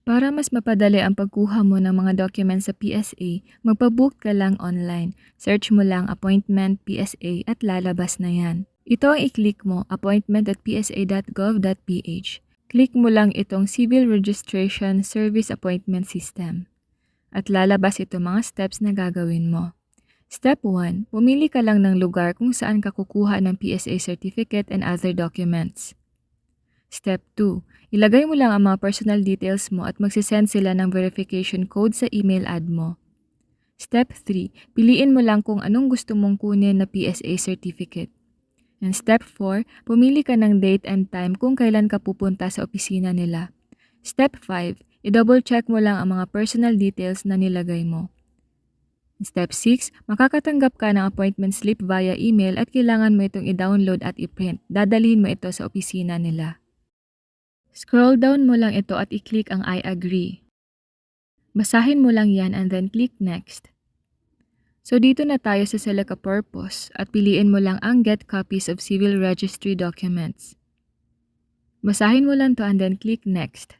Para mas mapadali ang pagkuha mo ng mga documents sa PSA, magpa-book ka lang online. Search mo lang Appointment PSA at lalabas na yan. Ito ang i-click mo, appointment.psa.gov.ph. Click mo lang itong Civil Registration Service Appointment System. At lalabas ito mga steps na gagawin mo. Step 1. Pumili ka lang ng lugar kung saan ka kukuha ng PSA certificate and other documents. Step 2. Ilagay mo lang ang mga personal details mo at magsisend sila ng verification code sa email ad mo. Step 3. Piliin mo lang kung anong gusto mong kunin na PSA certificate. And Step 4. Pumili ka ng date and time kung kailan ka pupunta sa opisina nila. Step 5. I-double check mo lang ang mga personal details na nilagay mo. Step 6. Makakatanggap ka ng appointment slip via email at kailangan mo itong i-download at i-print. Dadalhin mo ito sa opisina nila. Scroll down mo lang ito at i-click ang I agree. Basahin mo lang yan and then click next. So dito na tayo sa select a purpose at piliin mo lang ang get copies of civil registry documents. Basahin mo lang to and then click next.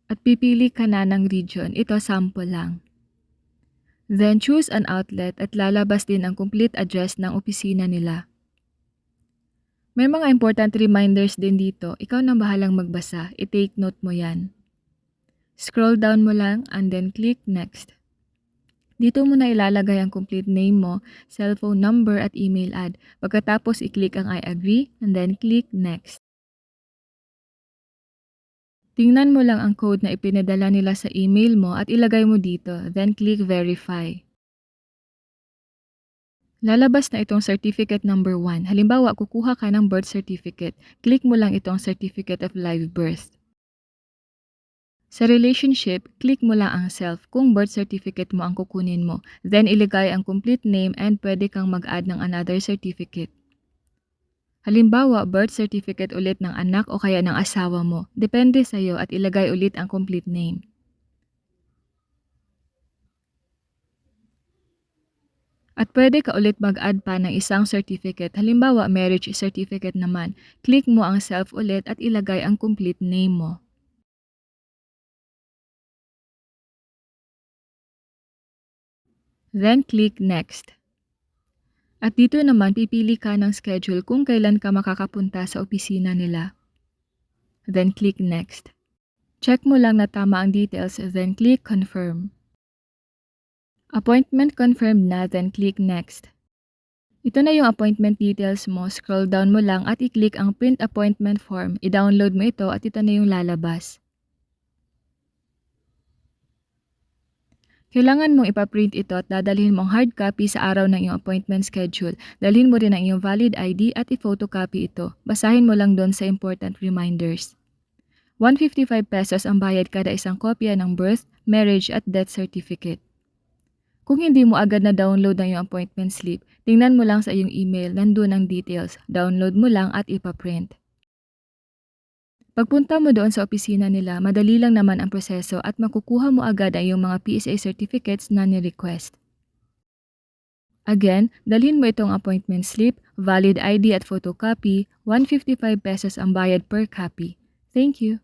At pipili ka na ng region, ito sample lang. Then choose an outlet at lalabas din ang complete address ng opisina nila. May mga important reminders din dito, ikaw na bahalang magbasa, i-take note mo yan. Scroll down mo lang and then click next. Dito mo na ilalagay ang complete name mo, cellphone number at email ad. Pagkatapos i-click ang I agree and then click next. Tingnan mo lang ang code na ipinadala nila sa email mo at ilagay mo dito, then click verify. Lalabas na itong certificate number 1. Halimbawa, kukuha ka ng birth certificate. Click mo lang itong certificate of live birth. Sa relationship, click mo lang ang self kung birth certificate mo ang kukunin mo. Then ilagay ang complete name and pwede kang mag-add ng another certificate. Halimbawa, birth certificate ulit ng anak o kaya ng asawa mo. Depende sa iyo at ilagay ulit ang complete name. At pwede ka ulit mag-add pa ng isang certificate. Halimbawa, marriage certificate naman. Click mo ang self ulit at ilagay ang complete name mo. Then click next. At dito naman pipili ka ng schedule kung kailan ka makakapunta sa opisina nila. Then click next. Check mo lang na tama ang details, then click confirm. Appointment confirmed na, then click next. Ito na yung appointment details mo, scroll down mo lang at i-click ang print appointment form. I-download mo ito at ito na yung lalabas. Kailangan mong ipaprint ito at dadalhin mong hard copy sa araw ng iyong appointment schedule. Dalhin mo rin ang iyong valid ID at i-photocopy ito. Basahin mo lang doon sa important reminders. 155 pesos ang bayad kada isang kopya ng birth, marriage at death certificate. Kung hindi mo agad na download ang iyong appointment slip, tingnan mo lang sa iyong email, nandun ang details. Download mo lang at ipaprint. Pagpunta mo doon sa opisina nila, madali lang naman ang proseso at makukuha mo agad ang iyong mga PSA certificates na ni-request. Again, dalhin mo itong appointment slip, valid ID at photocopy, 155 pesos ang bayad per copy. Thank you!